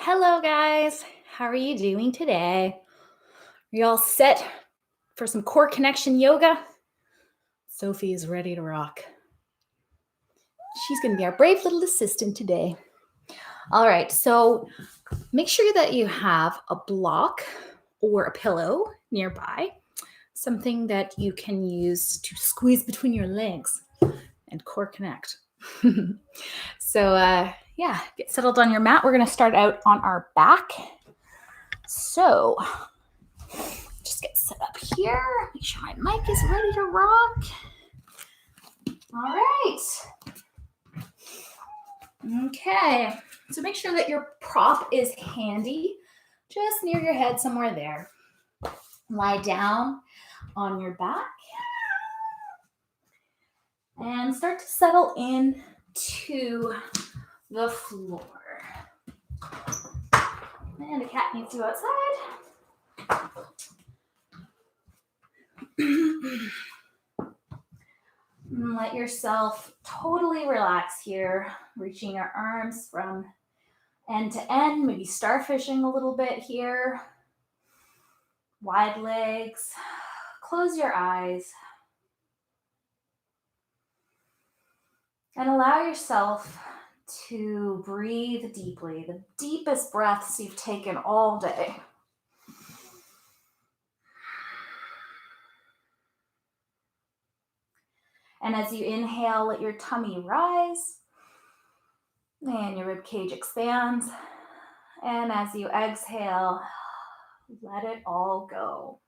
Hello, guys. How are you doing today? Are you all set for some core connection yoga? Sophie is ready to rock. She's going to be our brave little assistant today. All right, so make sure that you have a block or a pillow nearby, something that you can use to squeeze between your legs and core connect. So, yeah, get settled on your mat. We're going to start out on our back. So, just get set up here. Make sure my mic is ready to rock. All right. Okay. So make sure that your prop is handy, just near your head, somewhere there. Lie down on your back and start to settle in to the floor. And the cat needs to go outside. Let yourself totally relax here, reaching your arms from end to end, maybe starfishing a little bit here. Wide legs. Close your eyes. And allow yourself to breathe deeply, the deepest breaths you've taken all day. And as you inhale, let your tummy rise and your rib cage expands. And as you exhale, let it all go.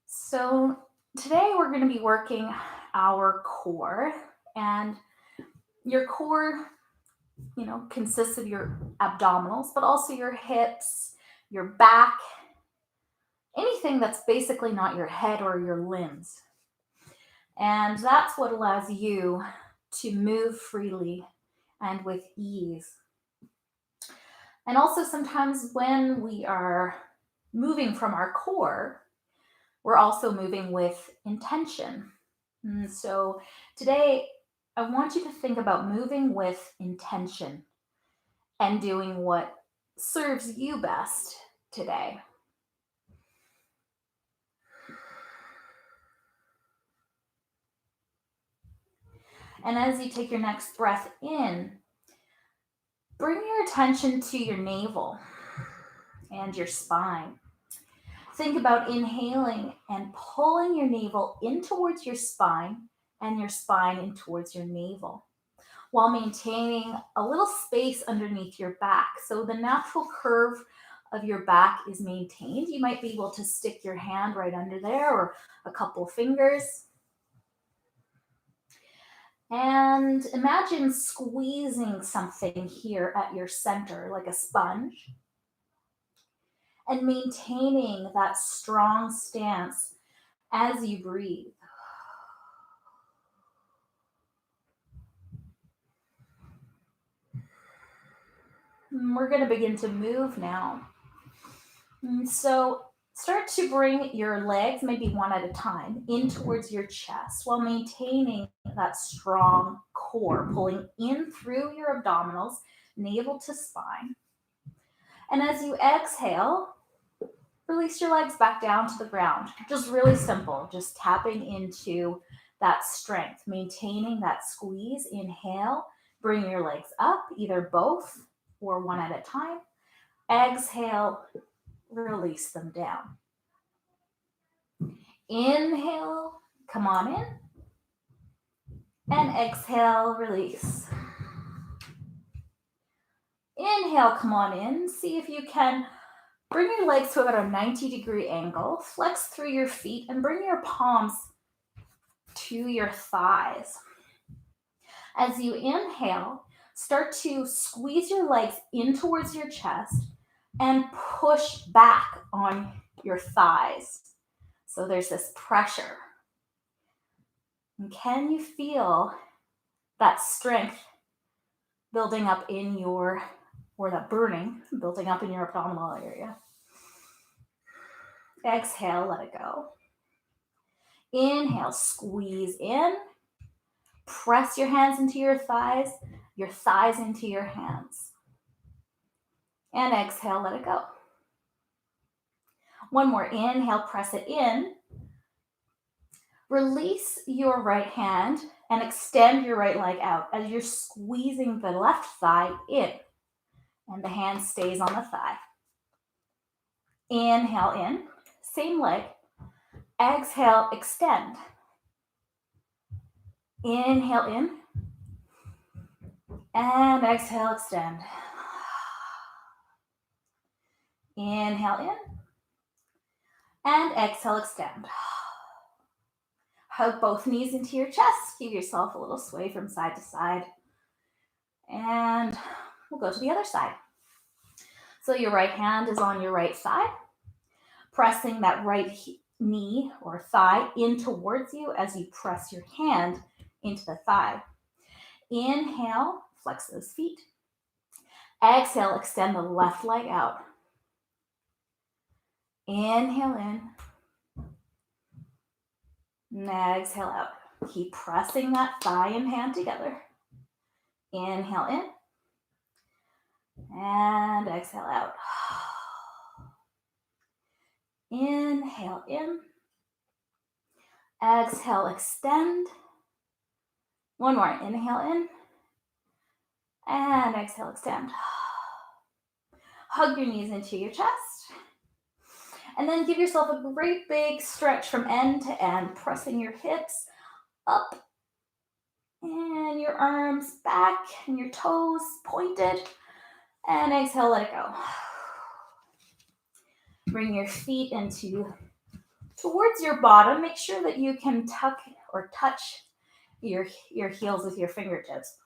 So today we're going to be working our core, and your core, consists of your abdominals, but also your hips, your back, anything that's basically not your head or your limbs. And that's what allows you to move freely and with ease. And also sometimes when we are moving from our core, we're also moving with intention. And so today, I want you to think about moving with intention and doing what serves you best today. And as you take your next breath in, bring your attention to your navel and your spine. Think about inhaling and pulling your navel in towards your spine and your spine in towards your navel, while maintaining a little space underneath your back. So the natural curve of your back is maintained. You might be able to stick your hand right under there or a couple fingers. And imagine squeezing something here at your center, like a sponge, and maintaining that strong stance as you breathe. We're going to begin to move now. So start to bring your legs, maybe one at a time, in towards your chest while maintaining that strong core, pulling in through your abdominals, navel to spine. And as you exhale, release your legs back down to the ground. Just really simple, just tapping into that strength, maintaining that squeeze. Inhale, bring your legs up, either both or one at a time. Exhale, release them down. Inhale, come on in. And exhale, release. Inhale, come on in. See if you can bring your legs to about a 90-degree angle. Flex through your feet and bring your palms to your thighs. As you inhale, start to squeeze your legs in towards your chest and push back on your thighs. So there's this pressure. And can you feel that strength building up in your, or that burning building up in your abdominal area? Exhale, let it go. Inhale, squeeze in. Press your hands into your thighs your thighs into your hands. And exhale, let it go. One more, inhale, press it in. Release your right hand and extend your right leg out as you're squeezing the left thigh in. And the hand stays on the thigh. Inhale in, same leg. Exhale, extend. Inhale in. And exhale, extend. Inhale in. And exhale, extend. Hug both knees into your chest. Give yourself a little sway from side to side. And we'll go to the other side. So your right hand is on your right thigh, pressing that right knee or thigh in towards you as you press your hand into the thigh. Inhale, flex those feet. Exhale, extend the left leg out. Inhale in. Exhale out. Keep pressing that thigh and hand together. Inhale in. And exhale out. Inhale in. Exhale, extend. One more. Inhale in. And exhale, extend. Hug your knees into your chest. And then give yourself a great big stretch from end to end, pressing your hips up and your arms back and your toes pointed. And exhale, let it go. Bring your feet towards your bottom. Make sure that you can tuck or touch your heels with your fingertips.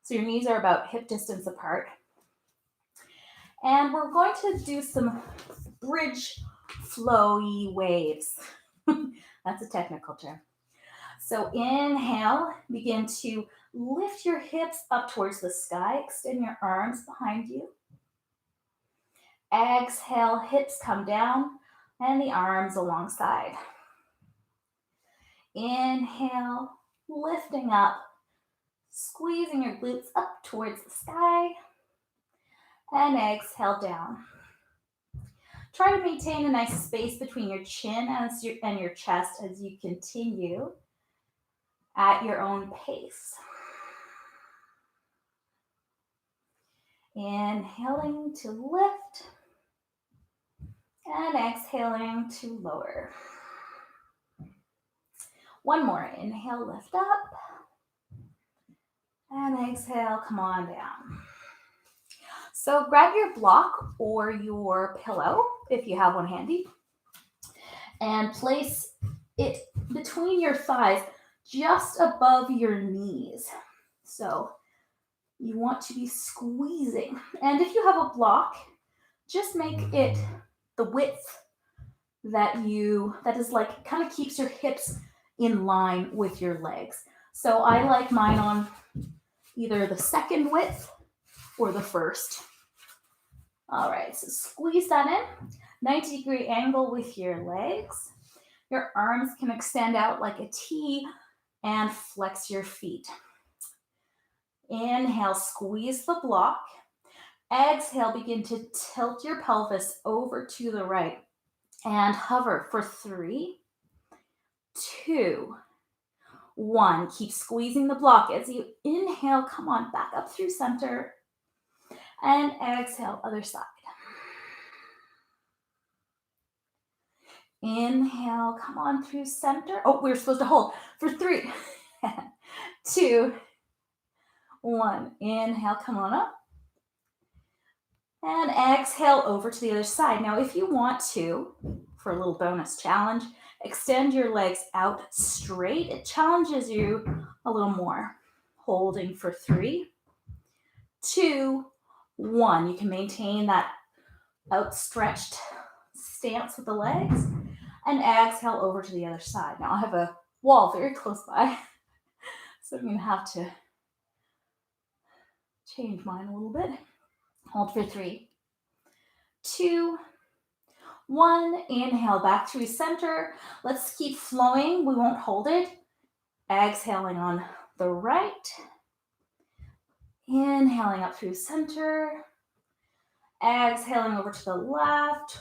So your knees are about hip distance apart. And we're going to do some bridge flowy waves. That's a technical term. So inhale, begin to lift your hips up towards the sky. Extend your arms behind you. Exhale, hips come down and the arms alongside. Inhale, lifting up, squeezing your glutes up towards the sky. And exhale down. Try to maintain a nice space between your chin and your chest as you continue at your own pace. Inhaling to lift and exhaling to lower. One more. Inhale, lift up. And exhale, come on down. So grab your block or your pillow, if you have one handy, and place it between your thighs, just above your knees. So you want to be squeezing. And if you have a block, just make it the width that is like, kind of keeps your hips in line with your legs. So I like mine on either the second width or the first. All right, so squeeze that in. 90-degree angle with your legs. Your arms can extend out like a T and flex your feet. Inhale, squeeze the block. Exhale, begin to tilt your pelvis over to the right and hover for 3, 2, 1. Keep squeezing the block as you inhale. Come on, back up through center. And exhale, other side. Inhale, come on through center. Oh, we're supposed to hold for 3, 2, 1. Inhale, come on up. And exhale over to the other side. Now, if you want to, for a little bonus challenge, extend your legs out straight. It challenges you a little more. Holding for 3, 2, 1. You can maintain that outstretched stance with the legs. And exhale over to the other side. Now, I have a wall very close by, so I'm going to have to change mine a little bit. Hold for 3, 2, 1. Inhale back through center. Let's keep flowing. We won't hold it. Exhaling on the right. Inhaling up through center. Exhaling over to the left.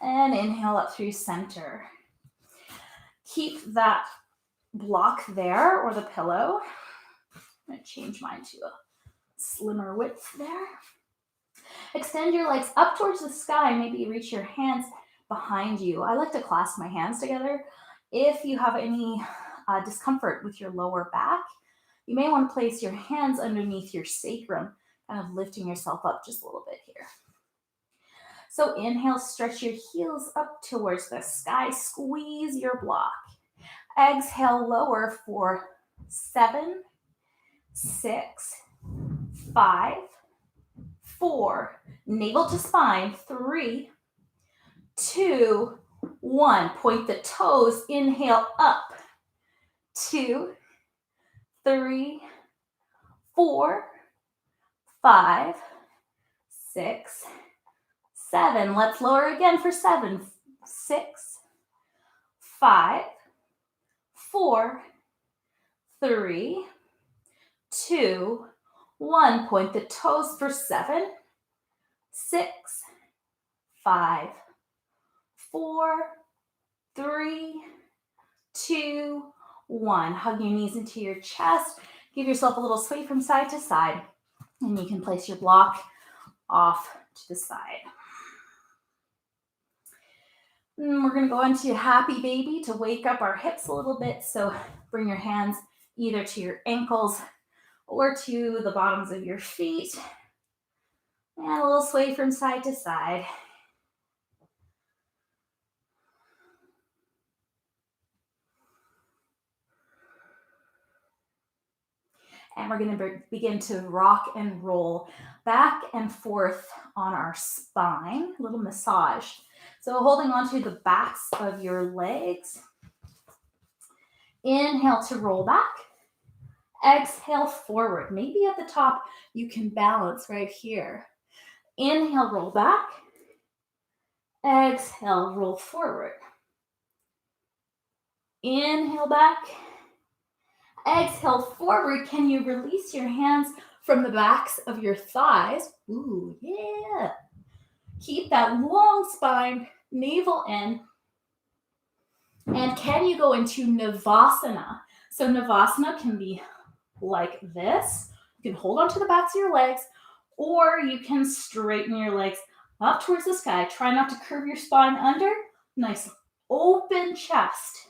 And inhale up through center. Keep that block there or the pillow. I'm going to change mine to a slimmer width there. Extend your legs up towards the sky. Maybe reach your hands behind you. I like to clasp my hands together. If you have any discomfort with your lower back, you may want to place your hands underneath your sacrum, kind of lifting yourself up just a little bit here. So inhale, stretch your heels up towards the sky. Squeeze your block. Exhale, lower for 7, 6, 5, 4, navel to spine, 3, 2, 1. Point the toes, inhale up, 2, 3, 4, 5, 6, 7. Let's lower again for 7, 6, 5, 4, 3, 2, 1. Point the toes for 7, 6, 5, 4, 3, 2, 1. Hug your knees into your chest. Give yourself a little sway from side to side. And you can place your block off to the side. And we're going to go into happy baby to wake up our hips a little bit. So bring your hands either to your ankles or to the bottoms of your feet. And a little sway from side to side. And we're going to begin to rock and roll back and forth on our spine, a little massage. So holding onto the backs of your legs. Inhale to roll back. Exhale forward. Maybe at the top you can balance right here. Inhale, roll back. Exhale, roll forward. Inhale back. Exhale forward. Can you release your hands from the backs of your thighs? Ooh, yeah. Keep that long spine, navel in. And can you go into Navasana? So Navasana can be like this. You can hold onto the backs of your legs, or you can straighten your legs up towards the sky. Try not to curve your spine under. Nice open chest.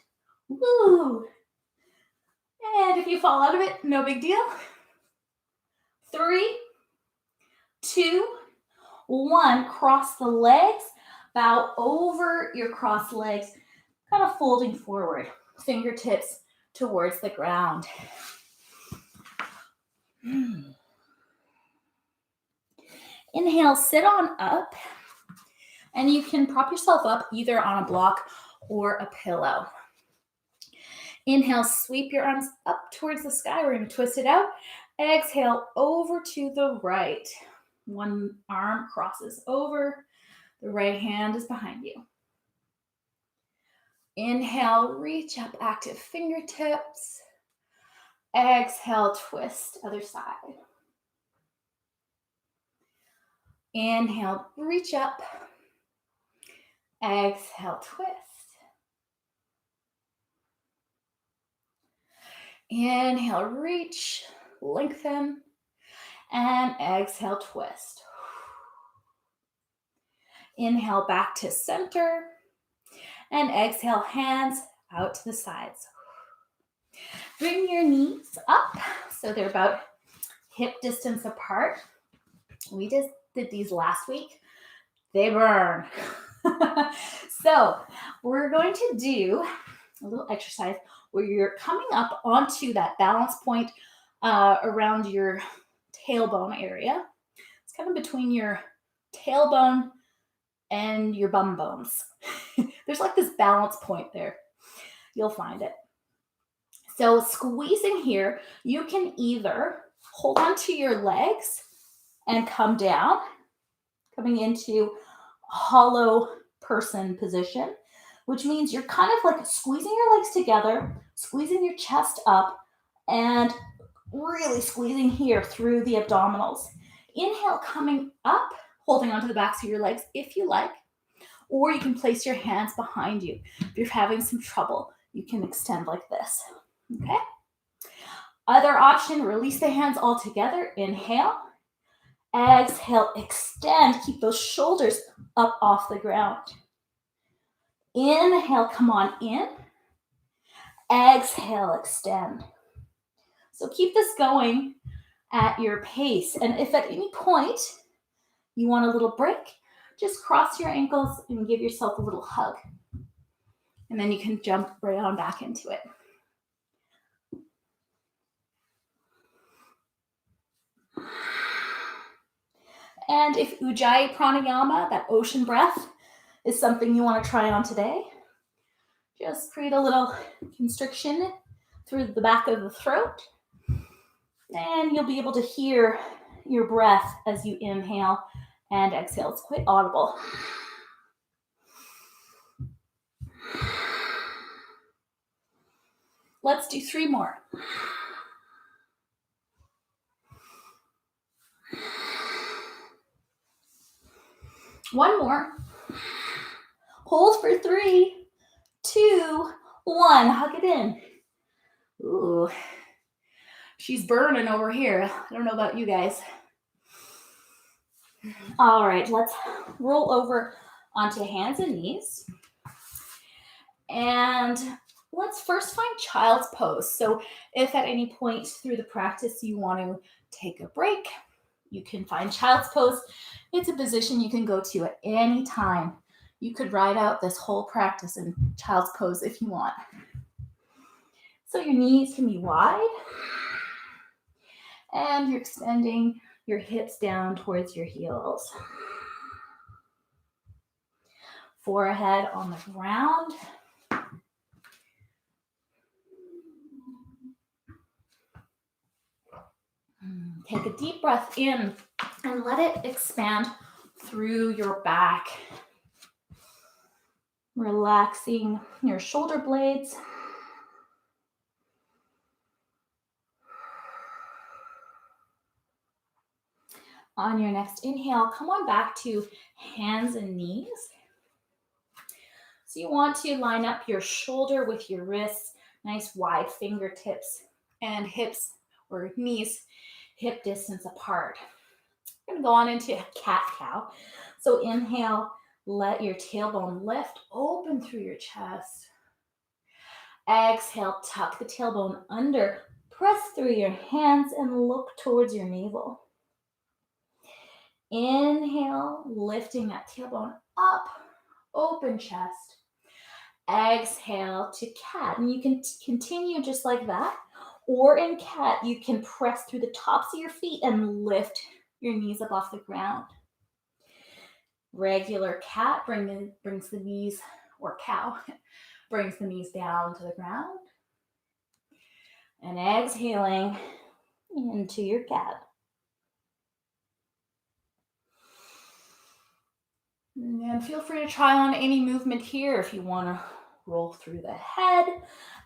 Woo! And if you fall out of it, no big deal. 3, 2, 1. Cross the legs. Bow over your crossed legs, kind of folding forward. Fingertips towards the ground. Inhale, sit on up. And you can prop yourself up either on a block or a pillow. Inhale, sweep your arms up towards the sky. We're going to twist it out. Exhale, over to the right. One arm crosses over. The right hand is behind you. Inhale, reach up, active fingertips. Exhale, twist, other side. Inhale, reach up. Exhale, twist. Inhale, reach, lengthen, and exhale, twist. Inhale, back to center, and exhale, hands out to the sides. Bring your knees up so they're about hip distance apart. We just did these last week. They burn. So we're going to do a little exercise where you're coming up onto that balance point around your tailbone area. It's kind of between your tailbone and your bum bones. There's like this balance point there. You'll find it. So squeezing here, you can either hold onto your legs and come down, coming into hollow person position, which means you're kind of like squeezing your legs together, squeezing your chest up, and Really squeezing here through the abdominals. Inhale, coming up, holding onto the backs of your legs if you like, or you can place your hands behind you. If you're having some trouble, you can extend like this, okay? Other option, release the hands all together. Inhale, exhale, extend. Keep those shoulders up off the ground. Inhale, come on in. Exhale, extend. So keep this going at your pace. And if at any point you want a little break, just cross your ankles and give yourself a little hug. And then you can jump right on back into it. And if Ujjayi Pranayama, that ocean breath, is something you want to try on today, just create a little constriction through the back of the throat. And you'll be able to hear your breath as you inhale and exhale. It's quite audible. Let's do 3 more. One more. Hold for 3, 2, 1. Hug it in. Ooh, she's burning over here. I don't know about you guys. All right, let's roll over onto hands and knees. And let's first find child's pose. So if at any point through the practice you want to take a break, you can find child's pose. It's a position you can go to at any time. You could ride out this whole practice in child's pose if you want. So your knees can be wide, and you're extending your hips down towards your heels. Forehead on the ground. Take a deep breath in and let it expand through your back. Relaxing your shoulder blades. On your next inhale, come on back to hands and knees. So you want to line up your shoulder with your wrists, nice wide fingertips, and hips or knees hip distance apart. We're going to go on into cat-cow. So inhale, let your tailbone lift, open through your chest. Exhale, tuck the tailbone under, press through your hands and look towards your navel. Inhale, lifting that tailbone up, open chest. Exhale to cat, and you can continue just like that. Or in cat, you can press through the tops of your feet and lift your knees up off the ground. Regular cat brings the knees, or cow, brings the knees down to the ground. And exhaling into your cat. And feel free to try on any movement here if you want to roll through the head,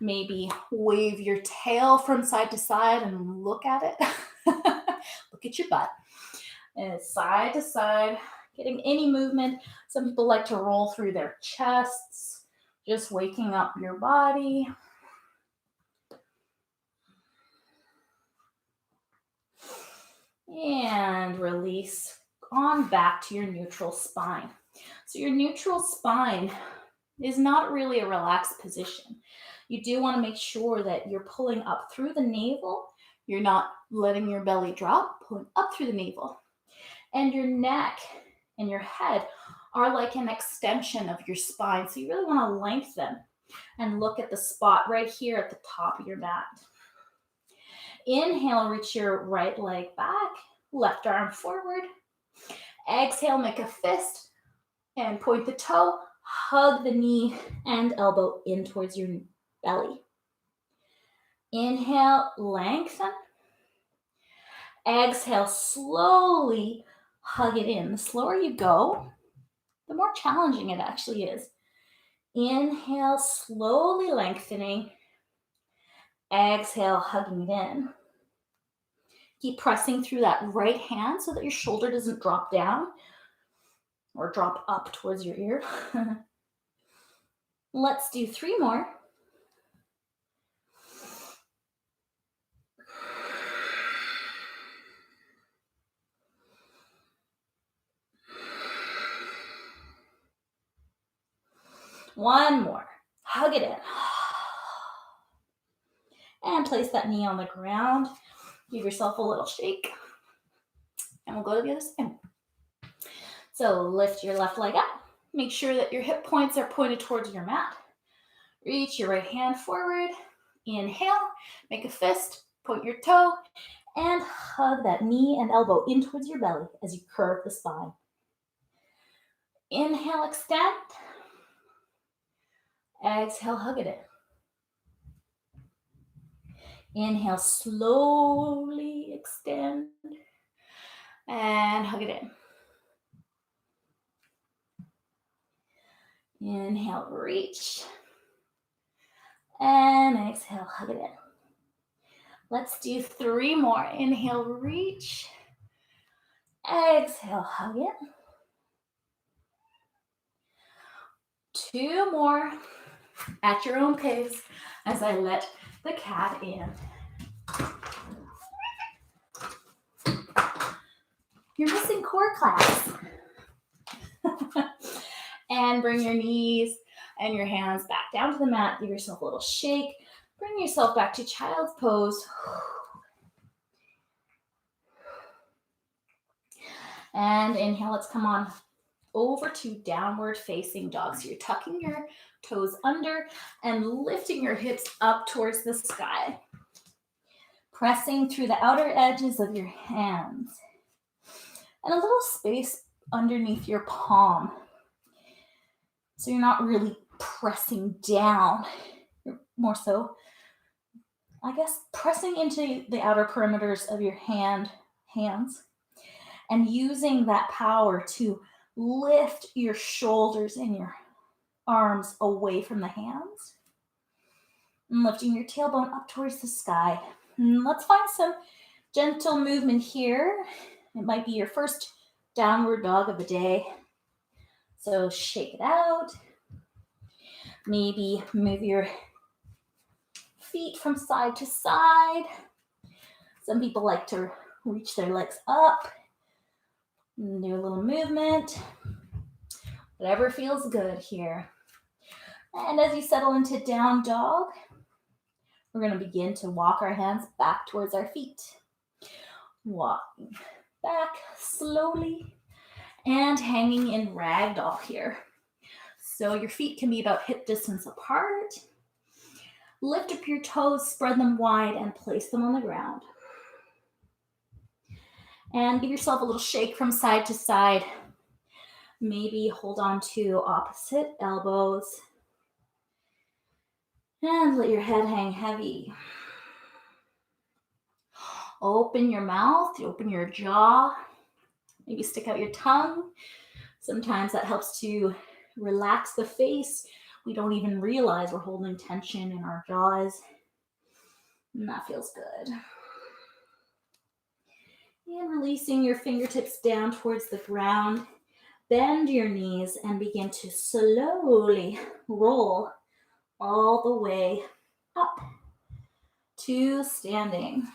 maybe wave your tail from side to side and look at it. Look at your butt. And side to side, getting any movement. Some people like to roll through their chests, just waking up your body. And release on back to your neutral spine. So your neutral spine is not really a relaxed position. You do want to make sure that you're pulling up through the navel. You're not letting your belly drop, pulling up through the navel. And your neck and your head are like an extension of your spine. So you really want to lengthen and look at the spot right here at the top of your mat. Inhale, reach your right leg back, left arm forward. Exhale, make a fist and point the toe, hug the knee and elbow in towards your belly. Inhale, lengthen. Exhale, slowly hug it in. The slower you go, the more challenging it actually is. Inhale, slowly lengthening. Exhale, hugging it in. Keep pressing through that right hand so that your shoulder doesn't drop down or drop up towards your ear. Let's do 3 more. One more. Hug it in. And place that knee on the ground. Give yourself a little shake. And we'll go to the other side. So lift your left leg up. Make sure that your hip points are pointed towards your mat. Reach your right hand forward. Inhale, make a fist, point your toe, and hug that knee and elbow in towards your belly as you curve the spine. Inhale, extend. Exhale, hug it in. Inhale, slowly extend. And hug it in. Inhale, reach. And exhale, hug it in. Let's do 3 more. Inhale, reach. Exhale, hug it. 2 more at your own pace as I let the cat in. You're missing core class. And bring your knees and your hands back down to the mat. Give yourself a little shake. Bring yourself back to child's pose. And inhale, let's come on over to downward facing dog. So you're tucking your toes under and lifting your hips up towards the sky. Pressing through the outer edges of your hands. And a little space underneath your palm. So you're not really pressing down. You're more so, I guess, pressing into the outer perimeters of your hands. And using that power to lift your shoulders and your arms away from the hands. And lifting your tailbone up towards the sky. And let's find some gentle movement here. It might be your first downward dog of the day. So shake it out. Maybe move your feet from side to side. Some people like to reach their legs up. And do a little movement. Whatever feels good here. And as you settle into down dog, we're going to begin to walk our hands back towards our feet. Walking back slowly and hanging in ragdoll here. So your feet can be about hip distance apart. Lift up your toes, spread them wide, and place them on the ground. And give yourself a little shake from side to side. Maybe hold on to opposite elbows. And let your head hang heavy. Open your mouth, open your jaw. Maybe stick out your tongue. Sometimes that helps to relax the face. We don't even realize we're holding tension in our jaws. And that feels good. And releasing your fingertips down towards the ground. Bend your knees and begin to slowly roll all the way up to standing.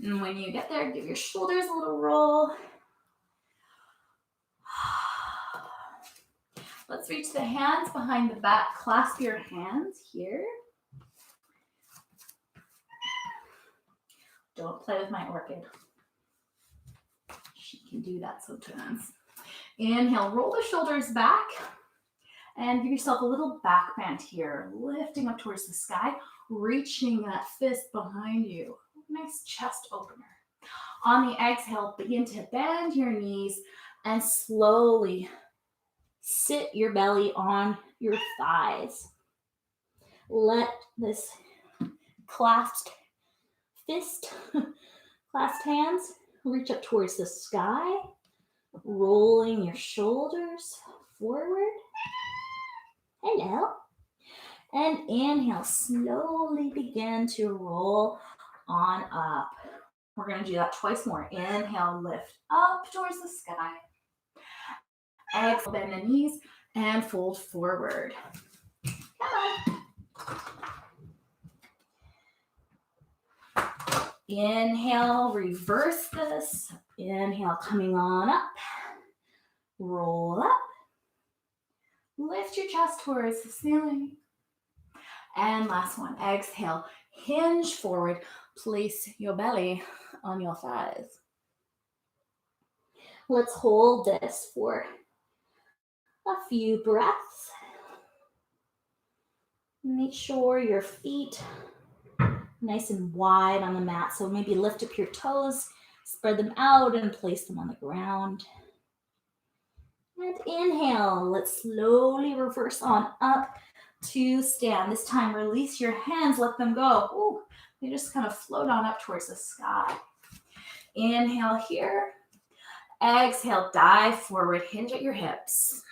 And when you get there, give your shoulders a little roll. Let's reach the hands behind the back. Clasp your hands here. Don't play with my orchid. She can do that sometimes. Inhale, roll the shoulders back and give yourself a little back bend here, lifting up towards the sky, reaching that fist behind you. Nice chest opener. On the exhale, begin to bend your knees and slowly sit your belly on your thighs. Let this clasped fist, clasped hands, reach up towards the sky, rolling your shoulders forward. Hello. And inhale, slowly begin to roll on up. We're going to do that twice more. Inhale, lift up towards the sky. Exhale, bend the knees and fold forward. Come on. Inhale, reverse this. Inhale, coming on up. Roll up. Lift your chest towards the ceiling. And last one. Exhale, hinge forward. Place your belly on your thighs. Let's hold this for a few breaths. Make sure your feet nice and wide on the mat. So maybe lift up your toes, spread them out and place them on the ground. And inhale, let's slowly reverse on up to stand. This time, release your hands, let them go. Ooh, they just kind of float on up towards the sky. Inhale here. Exhale, dive forward, hinge at your hips.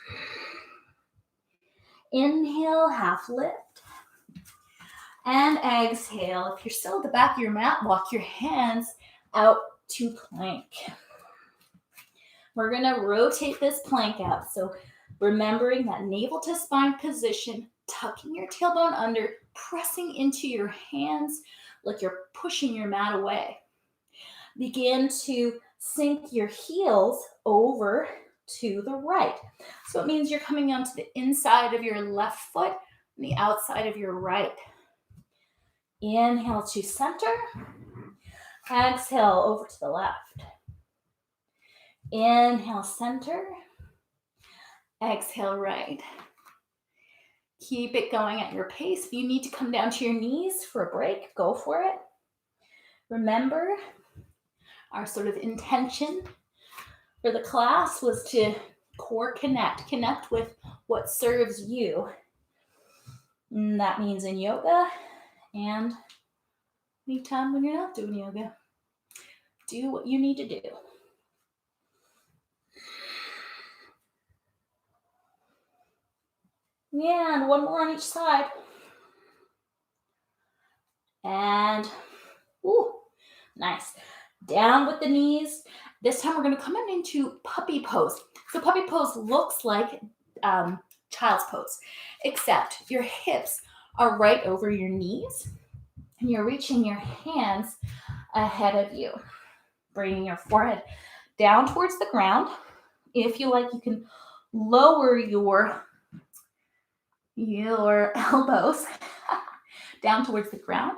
Inhale, half lift. And exhale. If you're still at the back of your mat, walk your hands out to plank. We're going to rotate this plank out. So remembering that navel to spine position, tucking your tailbone under, pressing into your hands like you're pushing your mat away. Begin to sink your heels over to the right. So it means you're coming onto the inside of your left foot and the outside of your right. Inhale to center. Exhale over to the left. Inhale, center. Exhale, right. Keep it going at your pace. If you need to come down to your knees for a break, go for it. Remember, our sort of intention for the class was to core connect with what serves you. And that means in yoga and anytime when you're not doing yoga. Do what you need to do. And one more on each side. And, ooh, nice. Down with the knees. This time we're going to come into puppy pose. So puppy pose looks like child's pose, except your hips are right over your knees and you're reaching your hands ahead of you, bringing your forehead down towards the ground. If you like, you can lower your elbows down towards the ground.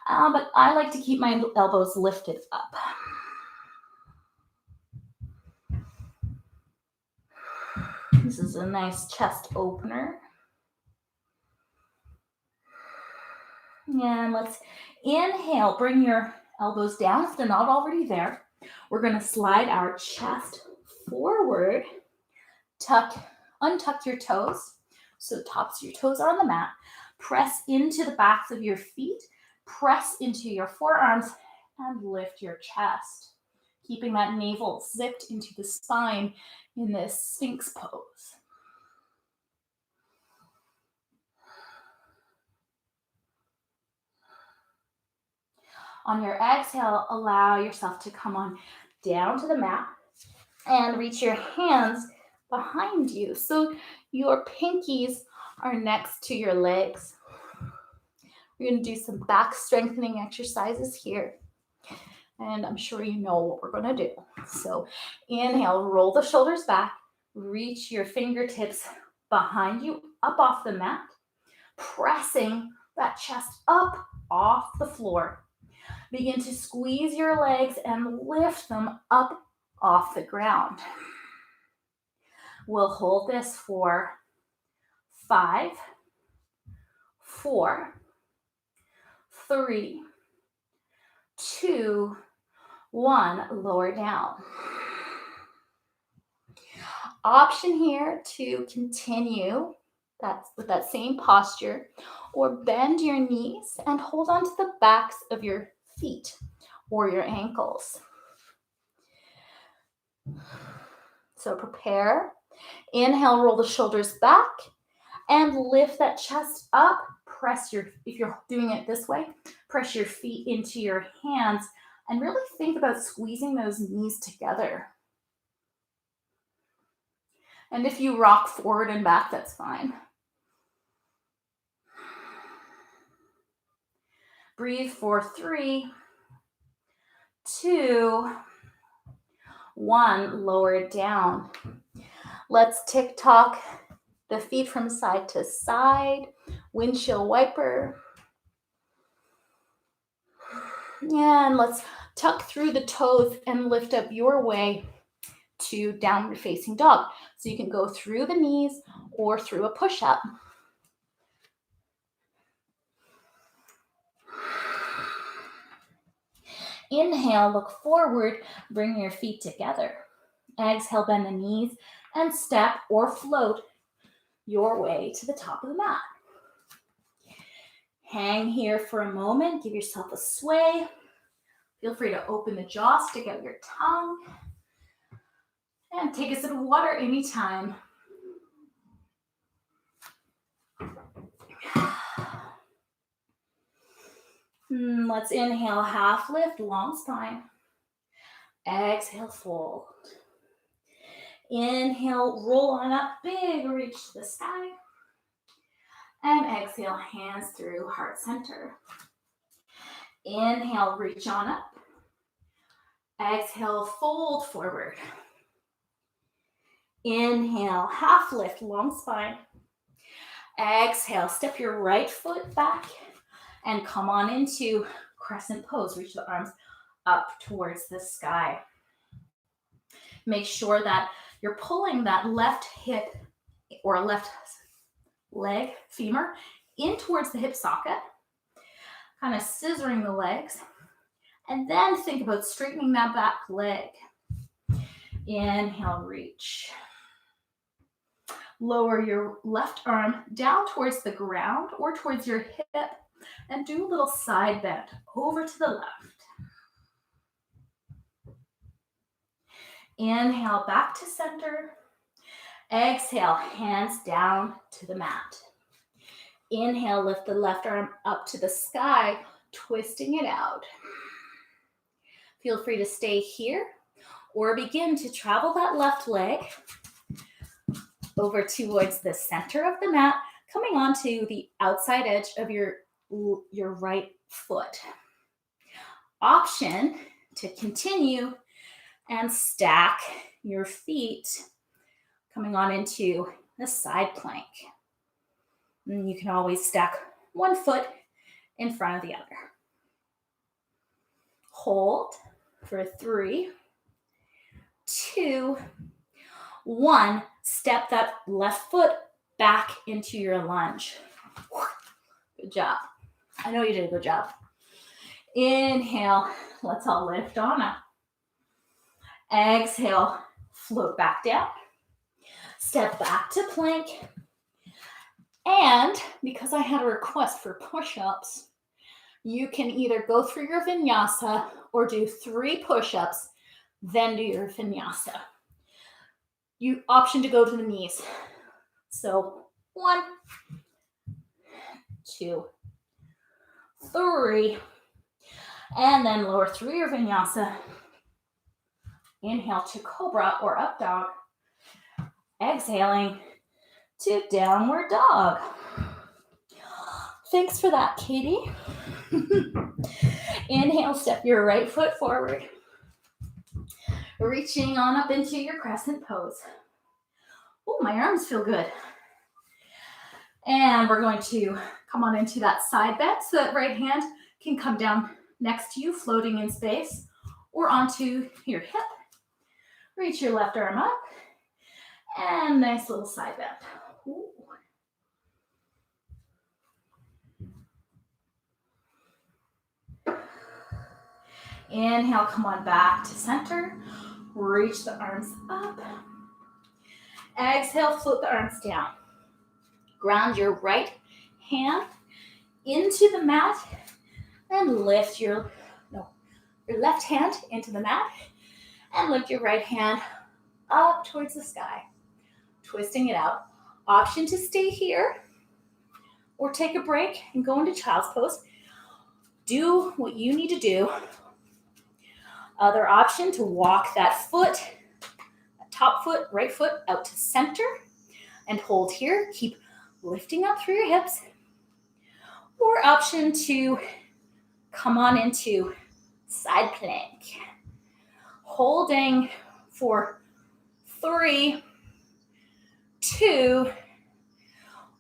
But I like to keep my elbows lifted up. This is a nice chest opener. And let's inhale, bring your elbows down if they're not already there. We're going to slide our chest forward. Untuck your toes. So tops of your toes are on the mat. Press into the backs of your feet. Press into your forearms and lift your chest. Keeping that navel zipped into the spine in this Sphinx pose. On your exhale, allow yourself to come on down to the mat and reach your hands behind you. So your pinkies are next to your legs. We're going to do some back strengthening exercises here. And I'm sure you know what we're going to do. So inhale, roll the shoulders back, reach your fingertips behind you, up off the mat, pressing that chest up off the floor. Begin to squeeze your legs and lift them up off the ground. We'll hold this for 5, 4, 3, 2, 1, lower down. Option here to continue with that same posture, or bend your knees and hold on to the backs of your feet or your ankles. So prepare. Inhale, roll the shoulders back and lift that chest up. If you're doing it this way, press your feet into your hands And really think about squeezing those knees together. And if you rock forward and back, that's fine. Breathe for 3, 2, 1. Lower it down. Let's tick-tock the feet from side to side. Windshield wiper. And let's tuck through the toes and lift up your way to downward facing dog. So you can go through the knees or through a push-up. Inhale, look forward, bring your feet together. Exhale, bend the knees and step or float your way to the top of the mat. Hang here for a moment, give yourself a sway. Feel free to open the jaw, stick out your tongue, and take a sip of water anytime. Let's inhale, half lift, long spine. Exhale, fold. Inhale, roll on up, big reach to the sky. And exhale, hands through heart center. Inhale, reach on up. Exhale, fold forward. Inhale, half lift, long spine. Exhale, step your right foot back and come on into crescent pose. Reach the arms up towards the sky. Make sure that you're pulling that left hip or left leg, femur, in towards the hip socket, kind of scissoring the legs, and then think about straightening that back leg. Inhale, reach. Lower your left arm down towards the ground or towards your hip and do a little side bend over to the left. Inhale, back to center. Exhale, hands down to the mat. Inhale, lift the left arm up to the sky, twisting it out. Feel free to stay here or begin to travel that left leg over towards the center of the mat, coming onto the outside edge of your right foot. Option to continue and stack your feet, coming on into the side plank. And you can always stack one foot in front of the other. Hold for 3, 2, 1. Step that left foot back into your lunge. Good job. I know you did a good job. Inhale, let's all lift on up. Exhale, float back down. Step back to plank. And because I had a request for push-ups, you can either go through your vinyasa or do 3 push-ups, then do your vinyasa. You option to go to the knees. So 1, 2, 3, and then lower through your vinyasa. Inhale to cobra or up dog. Exhaling to downward dog. Thanks for that, Katie. Inhale, step your right foot forward. Reaching on up into your crescent pose. Oh, my arms feel good. And we're going to come on into that side bend so that right hand can come down next to you, floating in space, or onto your hip. Reach your left arm up, and nice little side bend. Ooh. Inhale, come on back to center. Reach the arms up. Exhale, float the arms down. Ground your right hand into the mat and lift your left hand into the mat and lift your right hand up towards the sky, twisting it out. Option to stay here or take a break and go into child's pose. Do what you need to do Other option, to walk that foot, top foot, right foot out to center and hold here. Keep lifting up through your hips. Or option to come on into side plank. Holding for 3, 2,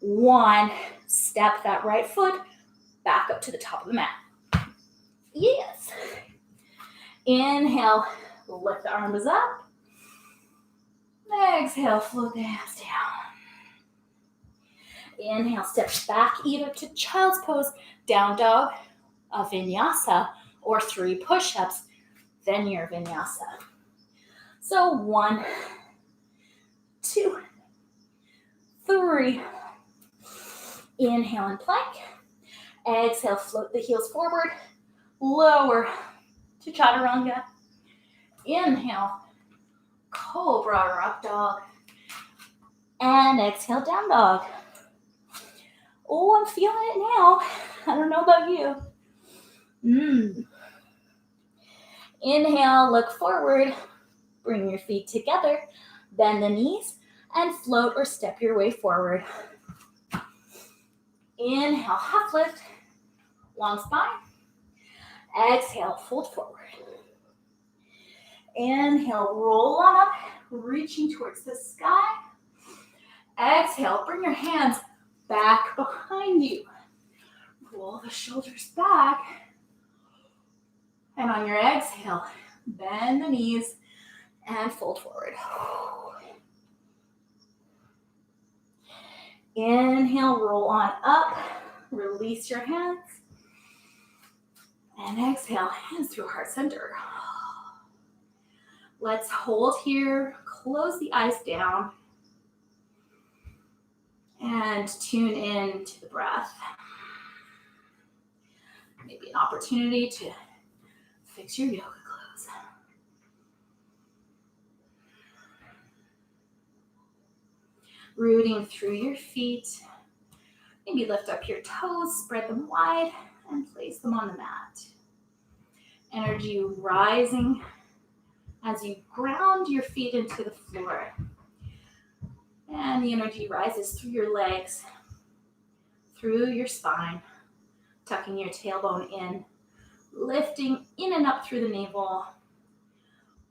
1. Step that right foot back up to the top of the mat. Yes. Inhale, lift the arms up. Exhale, float the hands down. Inhale, step back either to child's pose, down dog, a vinyasa, or 3 push-ups, then your vinyasa. So 1, 2, 3. Inhale and plank. Exhale, float the heels forward. Lower to chaturanga. Inhale, cobra or up dog. And exhale, down dog. Oh, I'm feeling it now. I don't know about you. Inhale, look forward. Bring your feet together. Bend the knees and float or step your way forward. Inhale, half lift, long spine. Exhale, fold forward. Inhale, roll on up, reaching towards the sky. Exhale, bring your hands back behind you. Roll the shoulders back. And on your exhale, bend the knees and fold forward. Inhale, roll on up, release your hands. And exhale, hands to heart center. Let's hold here, close the eyes down, and tune in to the breath. Maybe an opportunity to fix your yoga clothes. Rooting through your feet. Maybe lift up your toes, spread them wide, and place them on the mat. Energy rising as you ground your feet into the floor. And the energy rises through your legs, through your spine, tucking your tailbone in, lifting in and up through the navel,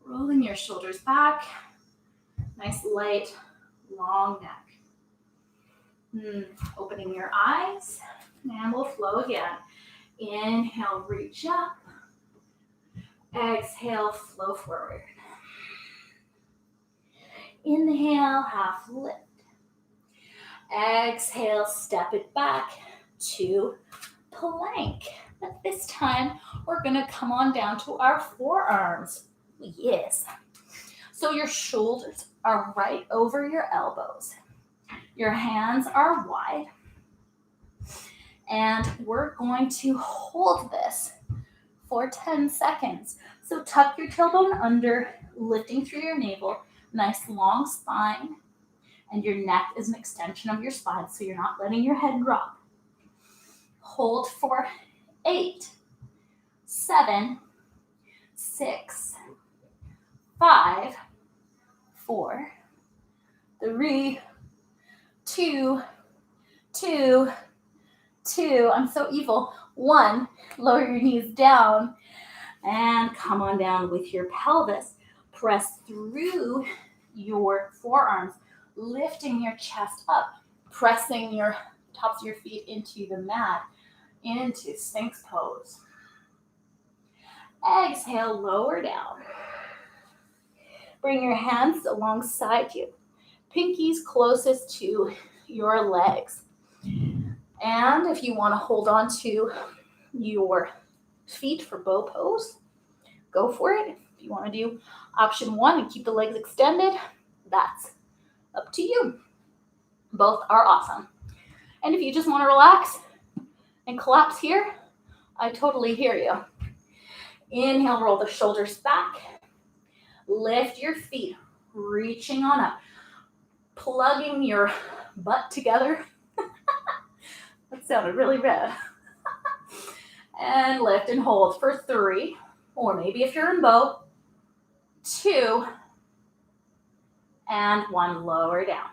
rolling your shoulders back, nice light, long neck. Opening your eyes, and we'll flow again. Inhale, reach up. Exhale, flow forward. Inhale, half lift. Exhale, step it back to plank. But this time, we're gonna come on down to our forearms. Yes. So your shoulders are right over your elbows. Your hands are wide. And we're going to hold this for 10 seconds. So tuck your tailbone under, lifting through your navel, nice long spine, and your neck is an extension of your spine, so you're not letting your head drop. Hold for 8, 7, 6, 5, 4, 3, 2, 2, 2. I'm so evil. 1, lower your knees down and come on down with your pelvis. Press through your forearms, lifting your chest up, pressing your tops of your feet into the mat, into Sphinx pose. Exhale, lower down. Bring your hands alongside you, pinkies closest to your legs. And if you want to hold on to your feet for bow pose, go for it. If you want to do option 1 and keep the legs extended, that's up to you. Both are awesome. And if you just want to relax and collapse here, I totally hear you. Inhale, roll the shoulders back. Lift your feet, reaching on up, plugging your butt together. That sounded really bad. And lift and hold for 3, Or maybe if you're in boat, 2 and 1, lower down.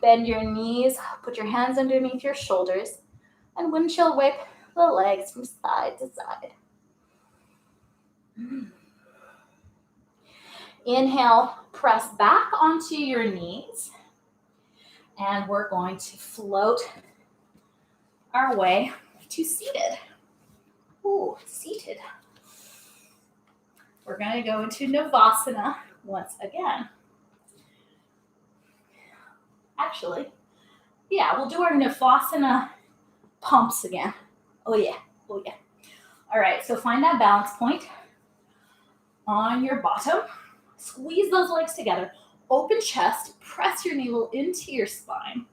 Bend your knees, put your hands underneath your shoulders, and windshield wipe the legs from side to side. Inhale, press back onto your knees, and we're going to float our way to seated. Ooh, seated. We're going to go into Navasana once again. Actually, yeah, we'll do our Navasana pumps again. Oh yeah, oh yeah. All right, so find that balance point on your bottom. Squeeze those legs together. Open chest, press your navel into your spine.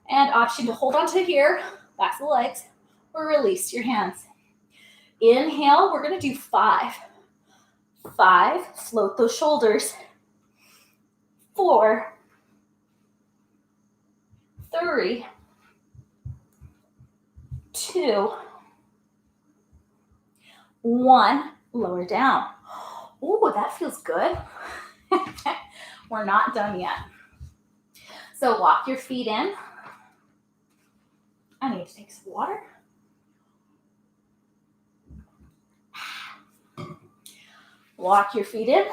And option to hold on to here, back the legs, or release your hands. Inhale, we're going to do 5. 5, float those shoulders. 4, 3, 2, 1, lower down. Ooh, that feels good. We're not done yet. So walk your feet in. I need to take some water. Walk your feet in.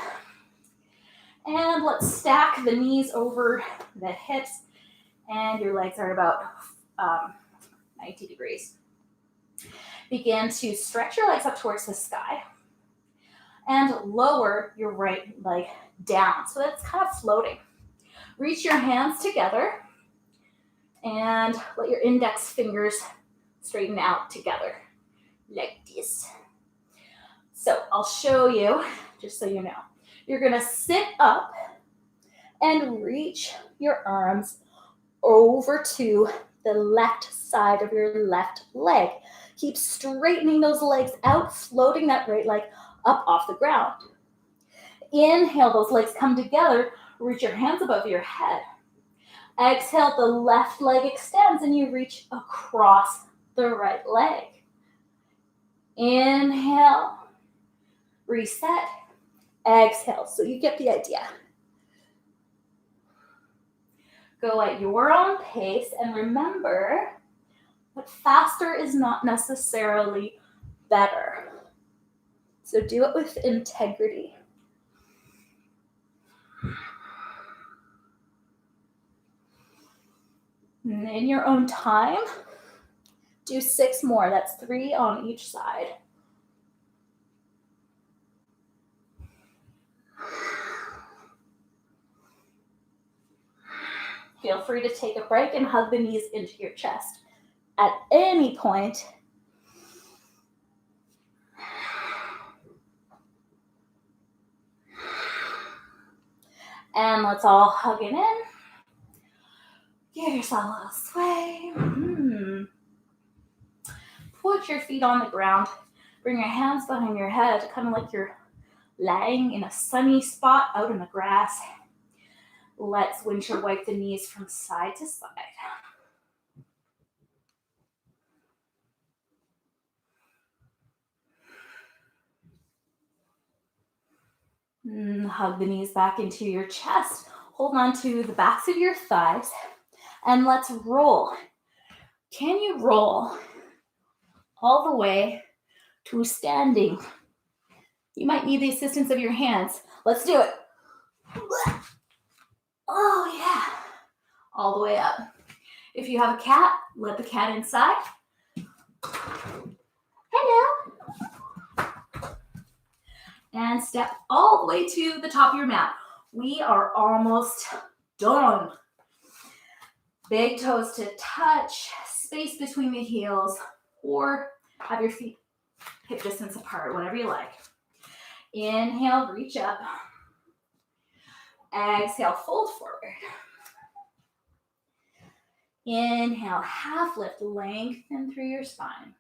And let's stack the knees over the hips. And your legs are about 90 degrees. Begin to stretch your legs up towards the sky. And lower your right leg down. So that's kind of floating. Reach your hands together. And let your index fingers straighten out together. Like this. So I'll show you, just so you know. You're going to sit up and reach your arms over to the left side of your left leg. Keep straightening those legs out, floating that right leg up off the ground. Inhale, those legs come together. Reach your hands above your head. Exhale, the left leg extends and you reach across the right leg. Inhale, reset, exhale. So you get the idea. Go at your own pace and remember that faster is not necessarily better. So do it with integrity. And in your own time, do 6 more. That's 3 on each side. Feel free to take a break and hug the knees into your chest at any point. And let's all hug it in. Give yourself a little sway. Put your feet on the ground. Bring your hands behind your head, kind of like you're lying in a sunny spot out in the grass. Let's windshield wipe the knees from side to side. Hug the knees back into your chest. Hold on to the backs of your thighs. And let's roll. Can you roll all the way to standing? You might need the assistance of your hands. Let's do it. Oh, yeah. All the way up. If you have a cat, let the cat inside. Hello. And step all the way to the top of your mat. We are almost done. Big toes to touch, space between the heels, or have your feet hip distance apart, whatever you like. Inhale, reach up. Exhale, fold forward. Inhale, half lift, lengthen through your spine.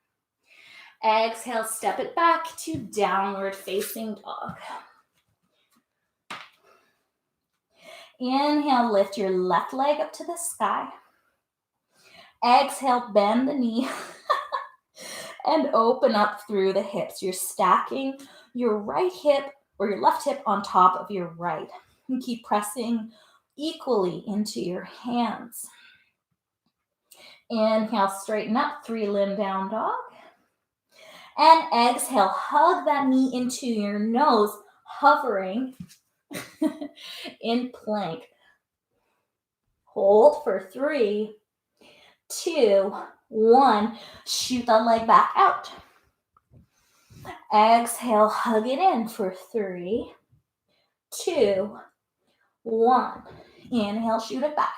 Exhale, step it back to downward facing dog. Inhale, lift your left leg up to the sky. Exhale, bend the knee. And open up through the hips. You're stacking your right hip or your left hip on top of your right. And keep pressing equally into your hands. Inhale, straighten up, 3-limb down dog. And exhale, hug that knee into your nose, hovering in plank. Hold for 3, 2, 1. Shoot the leg back out. Exhale, hug it in for 3, 2, 1. Inhale, shoot it back.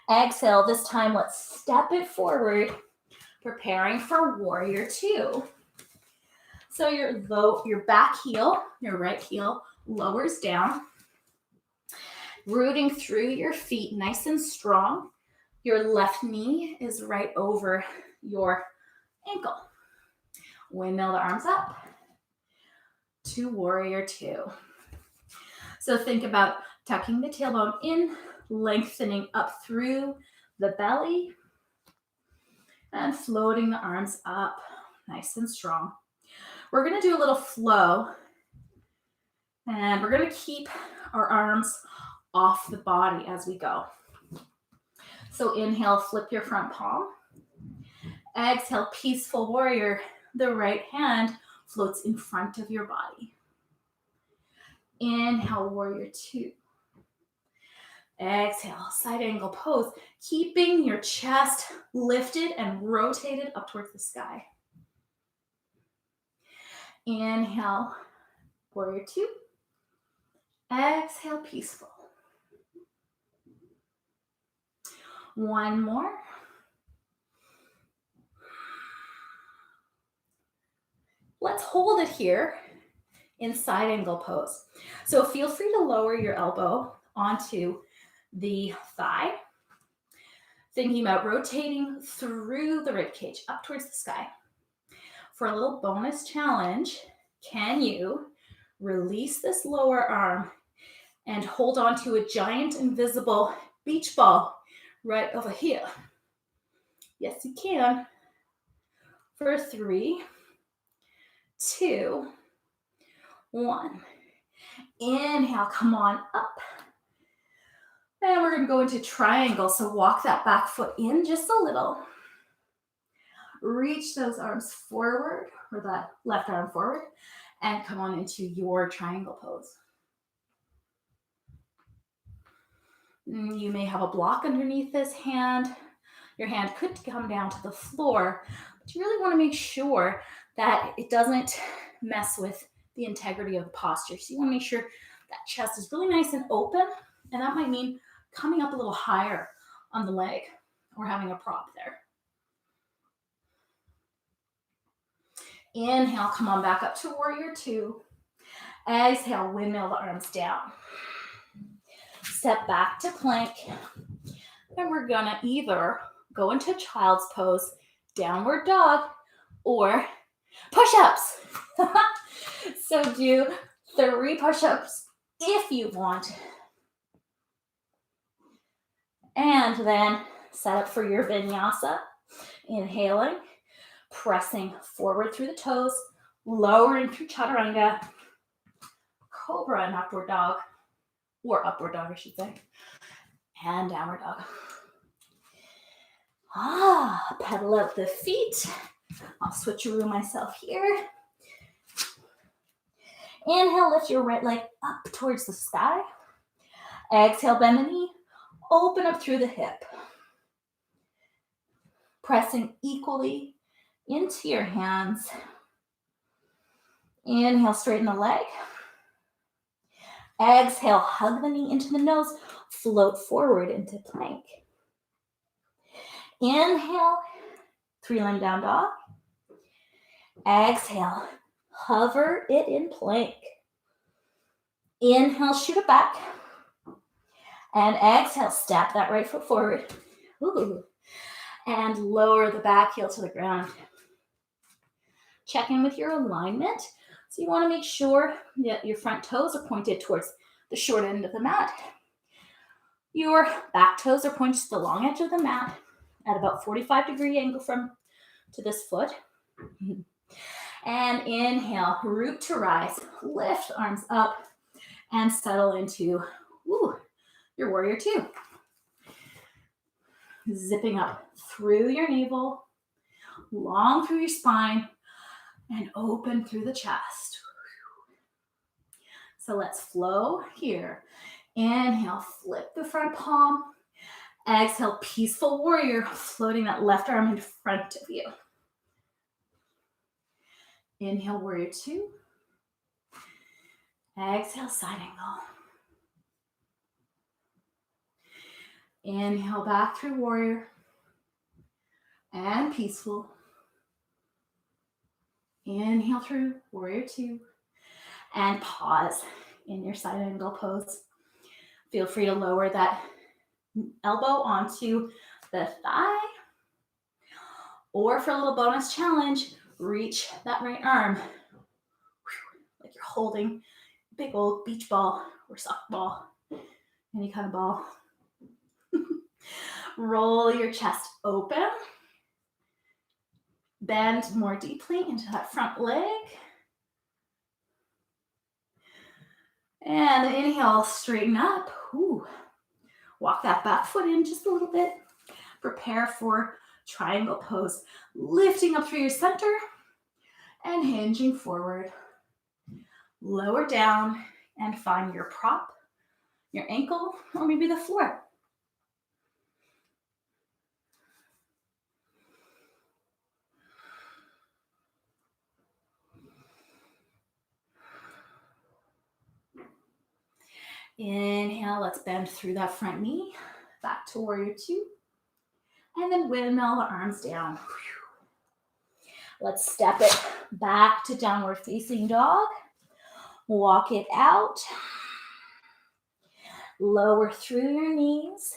Exhale, this time let's step it forward, preparing for warrior 2. So your back heel, your right heel, lowers down, rooting through your feet nice and strong. Your left knee is right over your ankle. Windmill the arms up to warrior 2. So think about tucking the tailbone in, lengthening up through the belly, and floating the arms up nice and strong. We're going to do a little flow, and we're going to keep our arms off the body as we go. So inhale, flip your front palm. Exhale, peaceful warrior. The right hand floats in front of your body. Inhale, warrior 2. Exhale, side angle pose, keeping your chest lifted and rotated up towards the sky. Inhale, warrior 2. Exhale, peaceful. One more. Let's hold it here in side angle pose. So feel free to lower your elbow onto the thigh, thinking about rotating through the rib cage up towards the sky. For a little bonus challenge, can you release this lower arm and hold on to a giant invisible beach ball right over here? Yes, you can. For 3, 2, 1. Inhale, come on up. And we're going to go into triangle. So walk that back foot in just a little. Reach those arms forward, or that left arm forward, and come on into your triangle pose. You may have a block underneath this hand. Your hand could come down to the floor, but you really want to make sure that it doesn't mess with the integrity of the posture. So you want to make sure that chest is really nice and open, and that might mean coming up a little higher on the leg or having a prop there. Inhale, come on back up to warrior 2. Exhale, windmill the arms down. Step back to plank. And we're gonna either go into child's pose, downward dog, or push-ups. So do 3 push-ups if you want. And then set up for your vinyasa. Inhaling, pressing forward through the toes, lowering through chaturanga, cobra and upward dog, or upward dog, I should say, and downward dog. Pedal out the feet. I'll switcheroo myself here. Inhale, lift your right leg up towards the sky. Exhale, bend the knee, open up through the hip. Pressing equally into your hands. Inhale, straighten the leg. Exhale, hug the knee into the nose, float forward into plank. Inhale, 3-limb down dog. Exhale, hover it in plank. Inhale, shoot it back. And exhale, step that right foot forward. Ooh. And lower the back heel to the ground. Check in with your alignment. So you want to make sure that your front toes are pointed towards the short end of the mat. Your back toes are pointed to the long edge of the mat at about 45-degree angle to this foot. And inhale, root to rise. Lift arms up and settle into your warrior two. Zipping up through your navel, long through your spine, and open through the chest. So let's flow here. Inhale, flip the front palm. Exhale, peaceful warrior, floating that left arm in front of you. Inhale, warrior two. Exhale, side angle. Inhale, back through warrior and peaceful. Inhale through warrior two and pause in your side angle pose. Feel free to lower that elbow onto the thigh, or for a little bonus challenge, reach that right arm like you're holding a big old beach ball or softball, any kind of ball. Roll your chest open. Bend more deeply into that front leg. And inhale, straighten up. Walk that back foot in just a little bit. Prepare for triangle pose. Lifting up through your center and hinging forward. Lower down and find your prop, your ankle, or maybe the floor. Inhale, let's bend through that front knee, back to warrior two, and then windmill the arms down. Let's step it back to downward facing dog. Walk it out. Lower through your knees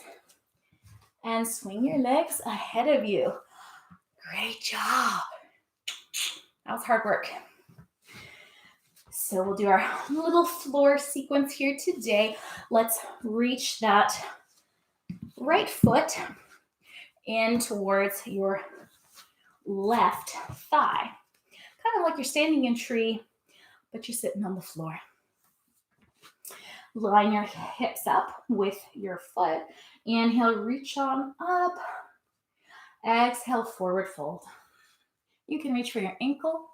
and swing your legs ahead of you. Great job. That was hard work. So we'll do our little floor sequence here today. Let's reach that right foot in towards your left thigh. Kind of like you're standing in tree, but you're sitting on the floor. Line your hips up with your foot. Inhale, reach on up. Exhale, forward fold. You can reach for your ankle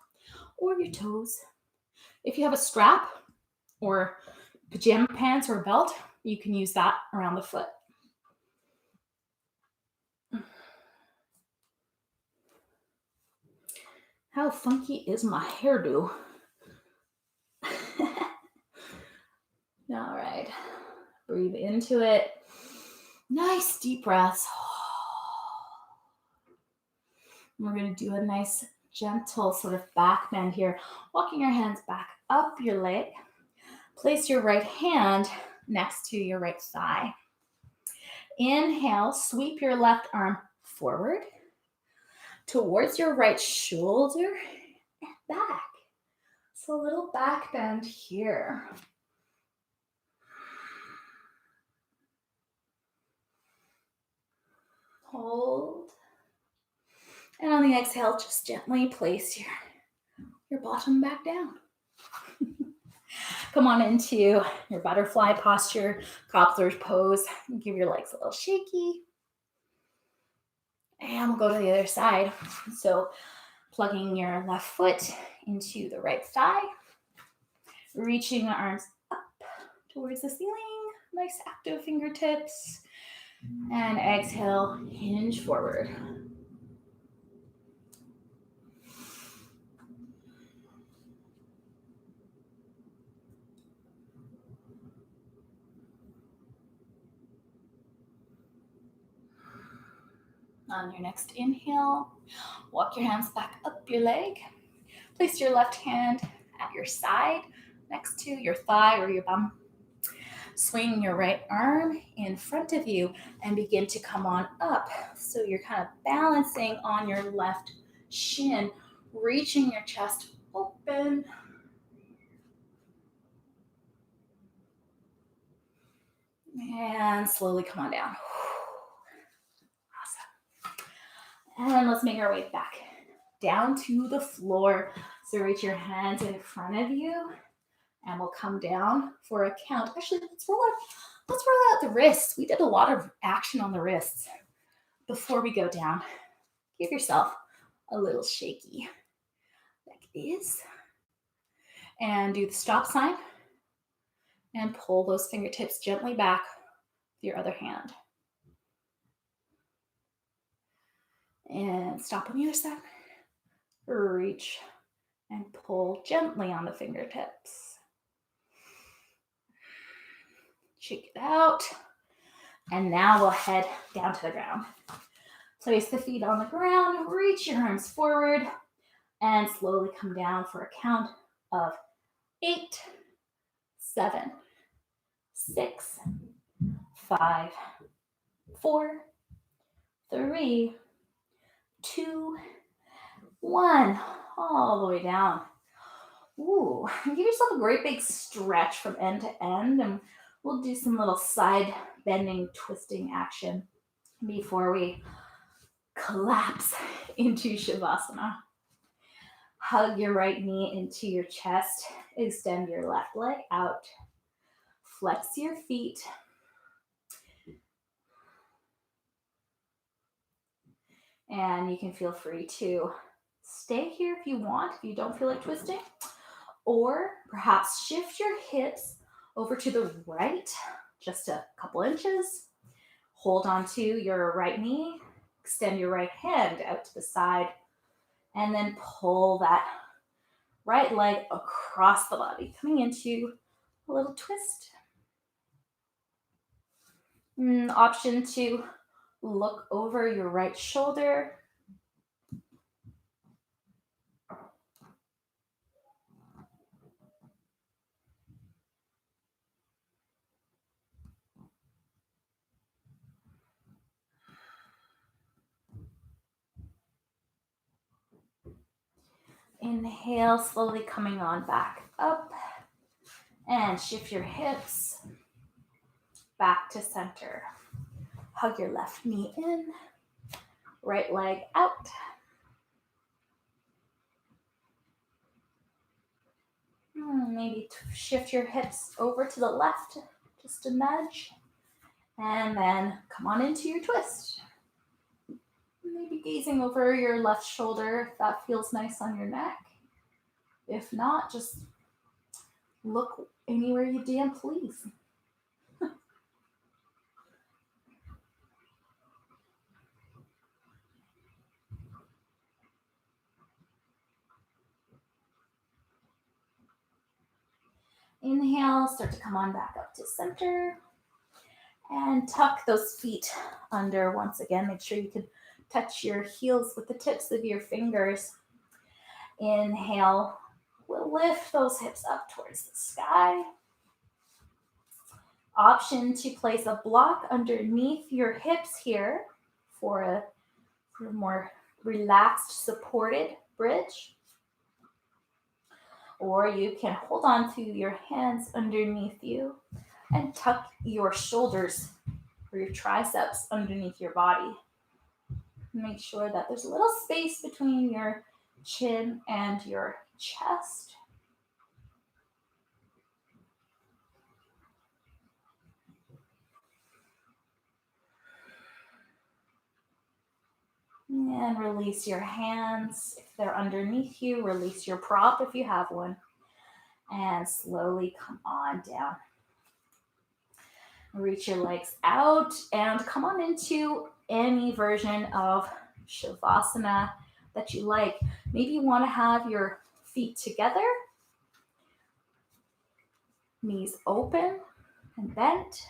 or your toes. If you have a strap or pajama pants or a belt, you can use that around the foot. How funky is my hairdo? All right. Breathe into it. Nice deep breaths. We're going to do a nice gentle sort of back bend here. Walking your hands back up your leg. Place your right hand next to your right thigh. Inhale, sweep your left arm forward towards your right shoulder and back. So a little back bend here. Hold. And on the exhale, just gently place your bottom back down. Come on into your butterfly posture, cobbler's pose. Give your legs a little shaky. And we'll go to the other side. So plugging your left foot into the right thigh. Reaching the arms up towards the ceiling. Nice active fingertips. And exhale, hinge forward. On your next inhale, walk your hands back up your leg. Place your left hand at your side next to your thigh or your bum. Swing your right arm in front of you and begin to come on up. So you're kind of balancing on your left shin, reaching your chest open. And slowly come on down. Awesome. And let's make our way back down to the floor. So reach your hands in front of you and we'll come down for a count. Actually, let's roll out the wrists. We did a lot of action on the wrists before we go down. Give yourself a little shaky like this. And do the stop sign and pull those fingertips gently back with your other hand. And stop on the other side. Reach and pull gently on the fingertips. Shake it out. And now we'll head down to the ground. Place the feet on the ground, reach your arms forward, and slowly come down for a count of 8, 7, 6, 5, 4, 3, 2, 1. All the way down. Ooh, give yourself a great big stretch from end to end, and we'll do some little side bending, twisting action before we collapse into Shavasana. Hug your right knee into your chest. Extend your left leg out. Flex your feet. And you can feel free to stay here if you want, if you don't feel like twisting. Or perhaps shift your hips over to the right, just a couple inches. Hold on to your right knee. Extend your right hand out to the side. And then pull that right leg across the body, coming into a little twist. Option to look over your right shoulder. Inhale, slowly coming on back up. And shift your hips back to center. Hug your left knee in, right leg out. Maybe shift your hips over to the left, just a nudge. And then come on into your twist. Maybe gazing over your left shoulder if that feels nice on your neck. If not, just look anywhere you damn please. Inhale, start to come on back up to center. And tuck those feet under once again. Make sure you can touch your heels with the tips of your fingers. Inhale, we'll lift those hips up towards the sky. Option to place a block underneath your hips here for a more relaxed, supported bridge. Or you can hold on to your hands underneath you and tuck your shoulders or your triceps underneath your body. Make sure that there's a little space between your chin and your chest. And release your hands. If they're underneath you, release your prop if you have one. And slowly come on down. Reach your legs out and come on into any version of Shavasana that you like. Maybe you want to have your feet together, knees open and bent.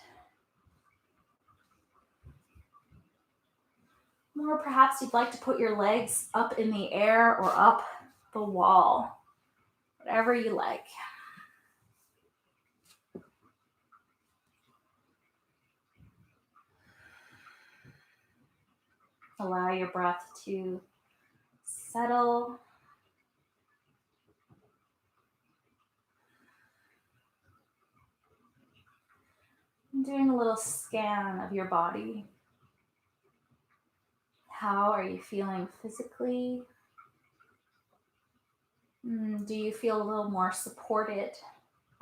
Or perhaps you'd like to put your legs up in the air or up the wall, whatever you like. Allow your breath to settle. And doing a little scan of your body. How are you feeling physically? Do you feel a little more supported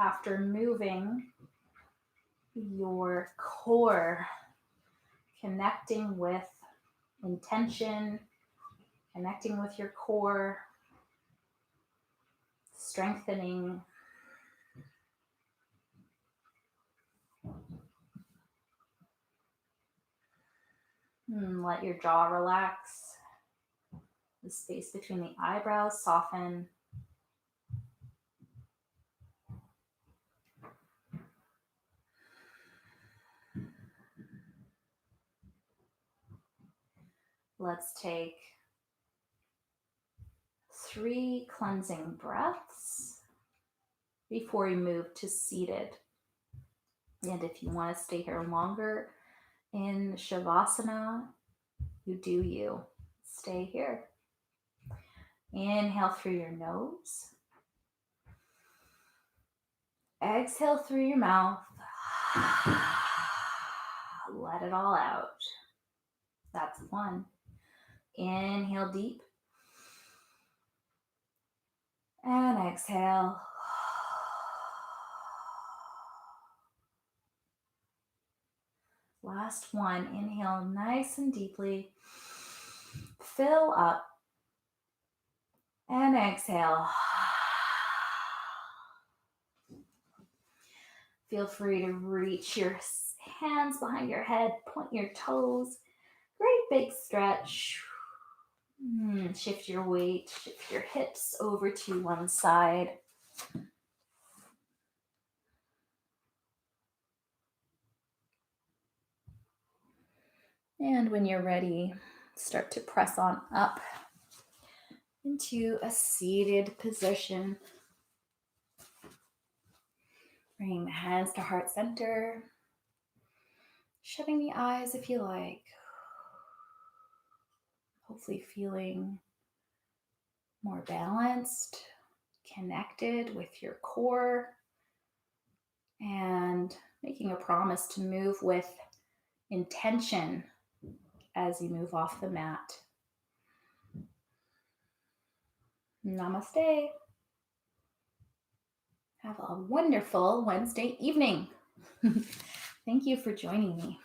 after moving your core, connecting with intention, connecting with your core, strengthening? Let your jaw relax. The space between the eyebrows soften. Let's take 3 cleansing breaths before we move to seated. And if you want to stay here longer in Shavasana, you do you. Stay here. Inhale through your nose. Exhale through your mouth. Let it all out. That's 1. Inhale deep. And exhale. Last 1. Inhale nice and deeply. Fill up. And exhale. Feel free to reach your hands behind your head, point your toes. Great big stretch. Shift your weight, shift your hips over to one side. And when you're ready, start to press on up into a seated position. Bring the hands to heart center. Shutting the eyes if you like. Hopefully feeling more balanced, connected with your core, and making a promise to move with intention as you move off the mat. Namaste. Have a wonderful Wednesday evening. Thank you for joining me.